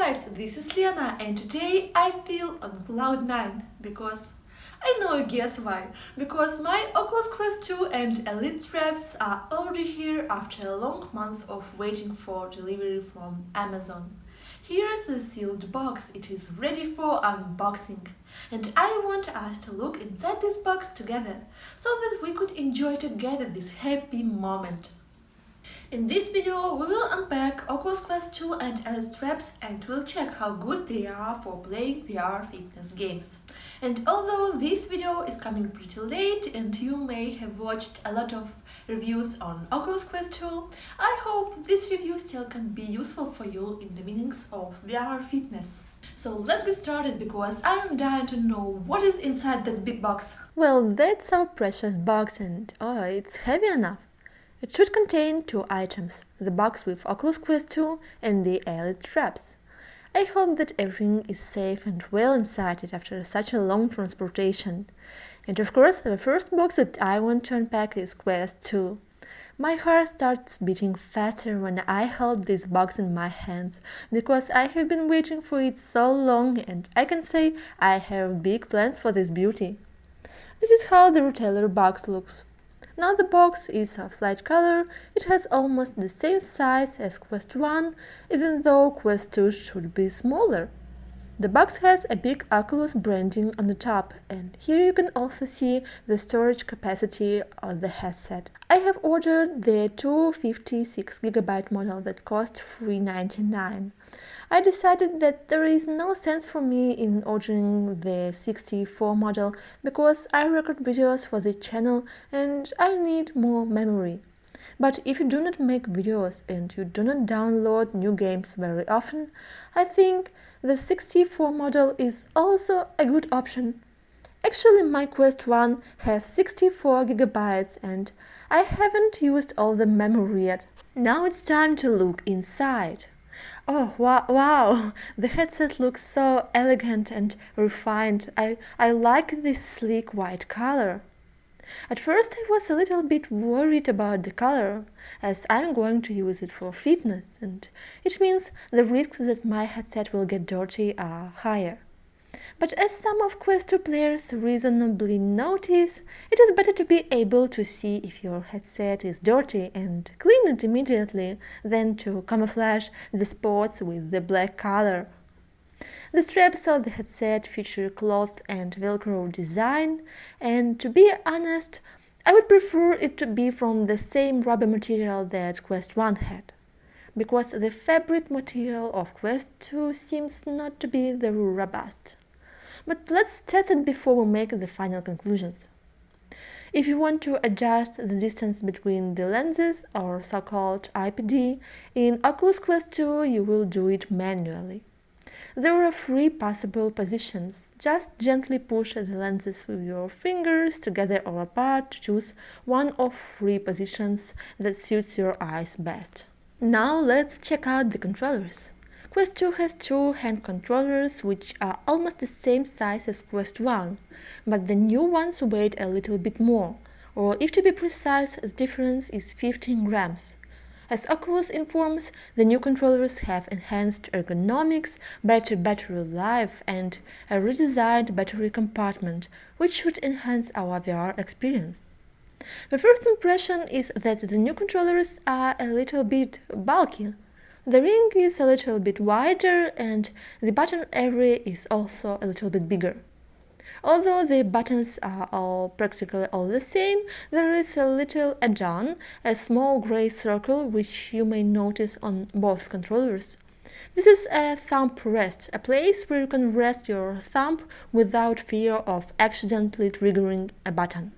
guys, this is Lena and today I feel on cloud 9 because I know you guess why. Because my Oculus Quest 2 and Elite straps are already here after a long month of waiting for delivery from Amazon. Here is the sealed box, it is ready for unboxing. And I want us to look inside this box together so that we could enjoy together this happy moment. In this video, we will unpack Oculus Quest 2 and Elite straps and we'll check how good they are for playing VR fitness games. And although this video is coming pretty late and you may have watched a lot of reviews on Oculus Quest 2, I hope this review still can be useful for you in the meanings of VR fitness. So let's get started because I am dying to know what is inside that big box. Well, that's our precious box and it's heavy enough. It should contain two items, the box with Oculus Quest 2 and the Elite straps. I hope that everything is safe and well inside it after such a long transportation. And of course, the first box that I want to unpack is Quest 2. My heart starts beating faster when I hold this box in my hands, because I have been waiting for it so long and I can say I have big plans for this beauty. This is how the retailer box looks. Now the box is of light color, it has almost the same size as Quest 1, even though Quest 2 should be smaller. The box has a big Oculus branding on the top, and here you can also see the storage capacity of the headset. I have ordered the 256GB model that cost $399. I decided that there is no sense for me in ordering the 64 model because I record videos for the channel and I need more memory. But if you do not make videos and you do not download new games very often, I think the 64 model is also a good option. Actually, my Quest 1 has 64GB and I haven't used all the memory yet. Now it's time to look inside. Oh, wow! The headset looks so elegant and refined. I like this sleek white color. At first I was a little bit worried about the color, as I'm going to use it for fitness, and it means the risks that my headset will get dirty are higher. But as some of Quest 2 players reasonably notice, it is better to be able to see if your headset is dirty and clean it immediately than to camouflage the spots with the black color. The straps of the headset feature cloth and Velcro design, and to be honest, I would prefer it to be from the same rubber material that Quest 1 had, because the fabric material of Quest 2 seems not to be very robust. But let's test it before we make the final conclusions. If you want to adjust the distance between the lenses, or so-called IPD, in Oculus Quest 2 you will do it manually. There are 3 possible positions. Just gently push the lenses with your fingers together or apart to choose one of 3 positions that suits your eyes best. Now let's check out the controllers. Quest 2 has 2 hand controllers which are almost the same size as Quest 1, but the new ones weigh a little bit more, or if to be precise, the difference is 15 grams. As Oculus informs, the new controllers have enhanced ergonomics, better battery life and a redesigned battery compartment, which should enhance our VR experience. The first impression is that the new controllers are a little bit bulky. The ring is a little bit wider and the button area is also a little bit bigger. Although the buttons are practically all the same, there is a little add-on, a small gray circle which you may notice on both controllers. This is a thumb rest, a place where you can rest your thumb without fear of accidentally triggering a button.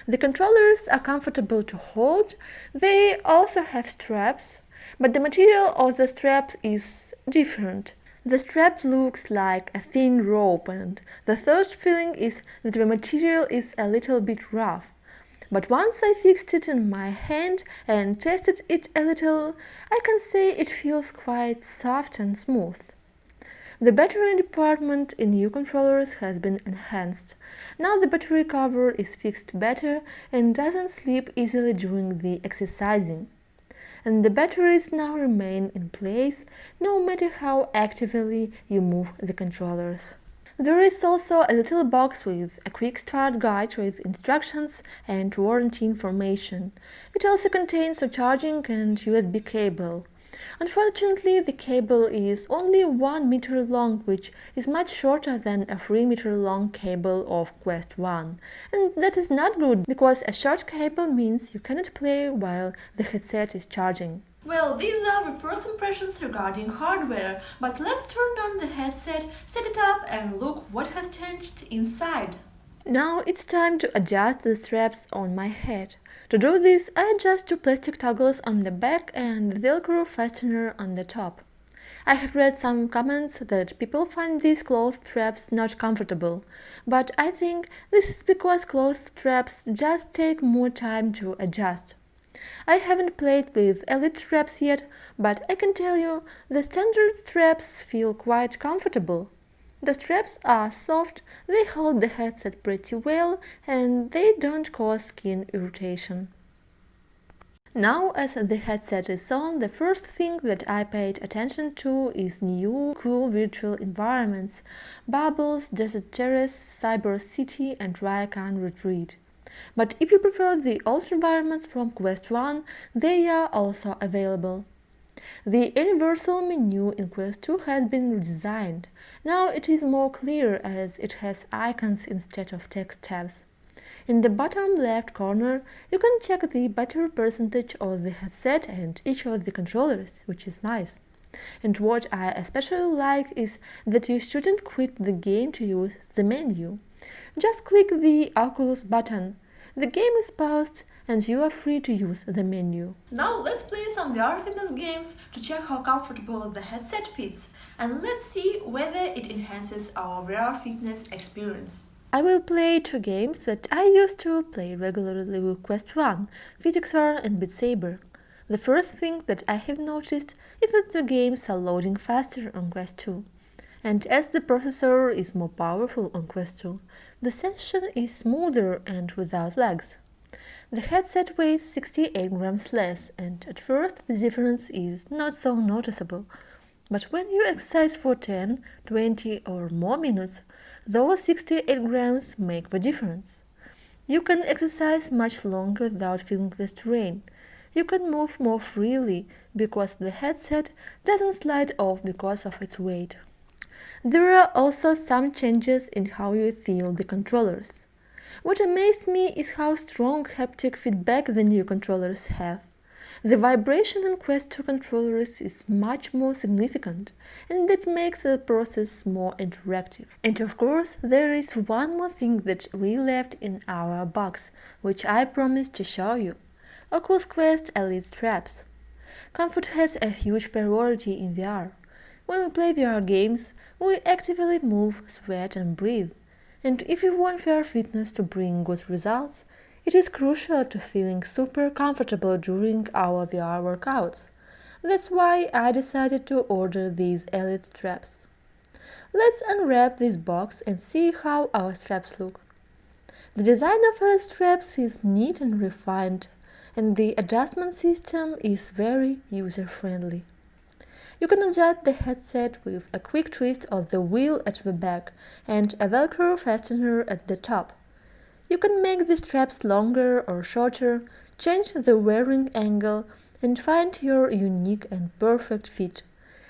The controllers are comfortable to hold. They also have straps, but the material of the straps is different. The strap looks like a thin rope, and the third feeling is that the material is a little bit rough. But once I fixed it in my hand and tested it a little, I can say it feels quite soft and smooth. The battery department in new controllers has been enhanced. Now the battery cover is fixed better and doesn't slip easily during the exercising. and the batteries now remain in place no matter how actively you move the controllers. There is also a little box with a quick start guide with instructions and warranty information. It also contains a charging and USB cable. Unfortunately, the cable is only 1 meter long, which is much shorter than a 3-meter long cable of Quest 1. And that is not good, because a short cable means you cannot play while the headset is charging. Well, these are the first impressions regarding hardware, but let's turn on the headset, set it up and look what has changed inside. Now it's time to adjust the straps on my head. To do this, I adjust 2 plastic toggles on the back and the Velcro fastener on the top. I have read some comments that people find these cloth straps not comfortable, but I think this is because cloth straps just take more time to adjust. I haven't played with Elite straps yet, but I can tell you the standard straps feel quite comfortable. The straps are soft, they hold the headset pretty well, and they don't cause skin irritation. Now, as the headset is on, the first thing that I paid attention to is new cool virtual environments: Bubbles, Desert Terrace, Cyber City, and Ryakan Retreat. But if you prefer the old environments from Quest 1, they are also available. The universal menu in Quest 2 has been redesigned. Now it is more clear as it has icons instead of text tabs. In the bottom left corner, you can check the battery percentage of the headset and each of the controllers, which is nice. And what I especially like is that you shouldn't quit the game to use the menu. Just click the Oculus button. The game is paused and you are free to use the menu. Now let's play some VR fitness games to check how comfortable the headset fits, and let's see whether it enhances our VR fitness experience. I will play 2 games that I used to play regularly with Quest 1, FitXR and Beat Saber. The first thing that I have noticed is that the games are loading faster on Quest 2. And as the processor is more powerful on Quest 2, the session is smoother and without lags. The headset weighs 68 grams less, and at first the difference is not so noticeable. But when you exercise for 10, 20 or more minutes, those 68 grams make the difference. You can exercise much longer without feeling the strain. You can move more freely because the headset doesn't slide off because of its weight. There are also some changes in how you feel the controllers. What amazed me is how strong haptic feedback the new controllers have. The vibration in Quest 2 controllers is much more significant, and that makes the process more interactive. And of course, there is one more thing that we left in our box, which I promised to show you: Oculus Quest Elite straps. Comfort has a huge priority in VR. When we play VR games, we actively move, sweat and breathe. And if you want VR fitness to bring good results, it is crucial to feeling super comfortable during our VR workouts. That's why I decided to order these Elite straps. Let's unwrap this box and see how our straps look. The design of Elite straps is neat and refined, and the adjustment system is very user-friendly. You can adjust the headset with a quick twist of the wheel at the back and a Velcro fastener at the top. You can make the straps longer or shorter, change the wearing angle, and find your unique and perfect fit.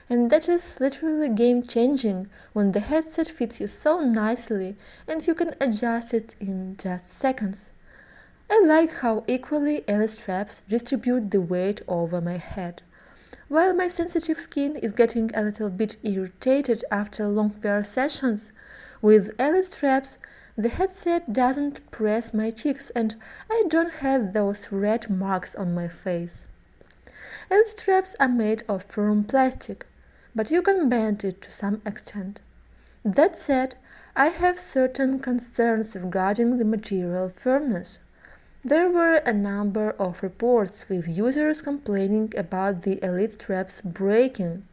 And that is literally game-changing when the headset fits you so nicely and you can adjust it in just seconds. I like how equally Elite straps distribute the weight over my head. While my sensitive skin is getting a little bit irritated after long VR sessions, with Elite straps, the headset doesn't press my cheeks and I don't have those red marks on my face. Elite straps are made of firm plastic, but you can bend it to some extent. That said, I have certain concerns regarding the material firmness. There were a number of reports with users complaining about the Elite straps breaking.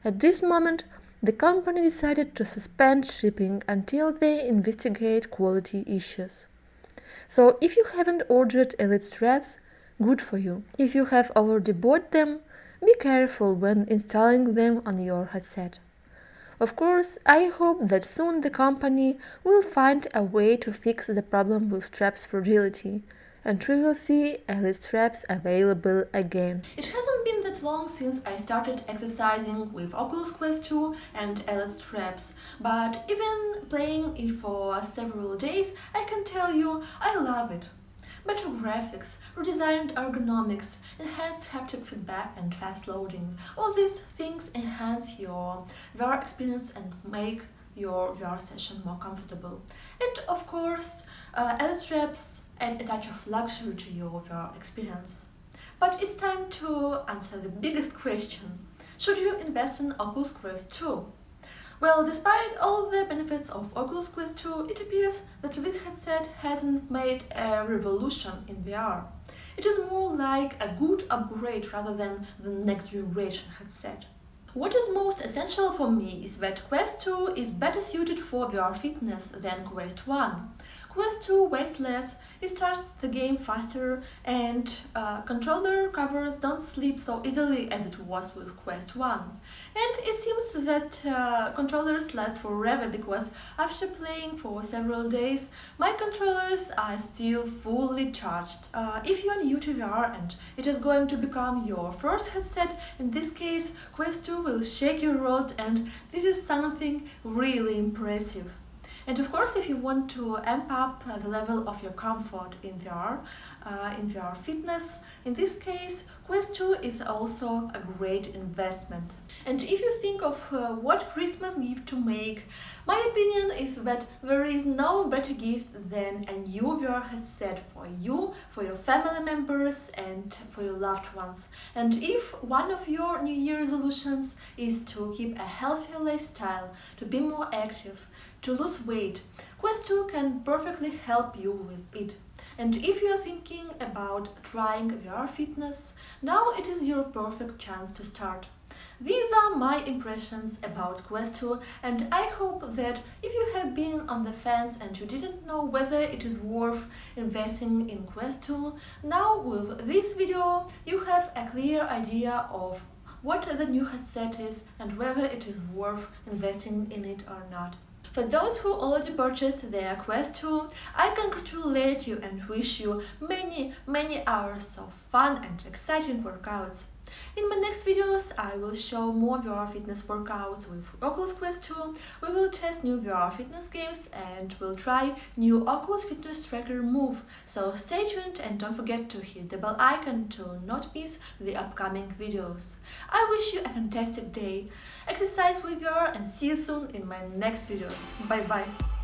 At this moment, the company decided to suspend shipping until they investigate quality issues. So if you haven't ordered Elite straps, good for you. If you have already bought them, be careful when installing them on your headset. Of course, I hope that soon the company will find a way to fix the problem with straps fragility, and we will see Elite straps available again. It hasn't been that long since I started exercising with Oculus Quest 2 and Elite straps, but even playing it for several days, I can tell you I love it. Better graphics, redesigned ergonomics, enhanced haptic feedback and fast loading. All these things enhance your VR experience and make your VR session more comfortable. And of course, Elite straps add a touch of luxury to your VR experience. But it's time to answer the biggest question. Should you invest in Oculus Quest 2? Well, despite all the benefits of Oculus Quest 2, it appears that this headset hasn't made a revolution in VR. It is more like a good upgrade rather than the next generation headset. What is most essential for me is that Quest 2 is better suited for VR fitness than Quest 1. Quest 2 weighs less, it starts the game faster, and controller covers don't slip so easily as it was with Quest 1. And it seems that controllers last forever because after playing for several days, my controllers are still fully charged. If you are new to VR and it is going to become your first headset, in this case Quest 2 will shake your world, and this is something really impressive. And of course, if you want to amp up the level of your comfort in VR fitness, in this case, Quest 2 is also a great investment. And if you think of what Christmas gift to make, my opinion is that there is no better gift than a new VR headset for you, for your family members and for your loved ones. And if one of your New Year resolutions is to keep a healthy lifestyle, to be more active, to lose weight, Quest 2 can perfectly help you with it. And if you are thinking about trying VR fitness, now it is your perfect chance to start. These are my impressions about Quest 2, and I hope that if you have been on the fence and you didn't know whether it is worth investing in Quest 2, now with this video you have a clear idea of what the new headset is and whether it is worth investing in it or not. For those who already purchased their Quest 2, I congratulate you and wish you many hours of fun and exciting workouts. In my next videos, I will show more VR fitness workouts with Oculus Quest 2, we will test new VR fitness games and we'll try new Oculus Fitness Tracker Move. So stay tuned and don't forget to hit the bell icon to not miss the upcoming videos. I wish you a fantastic day, exercise with VR, and see you soon in my next videos. Bye bye!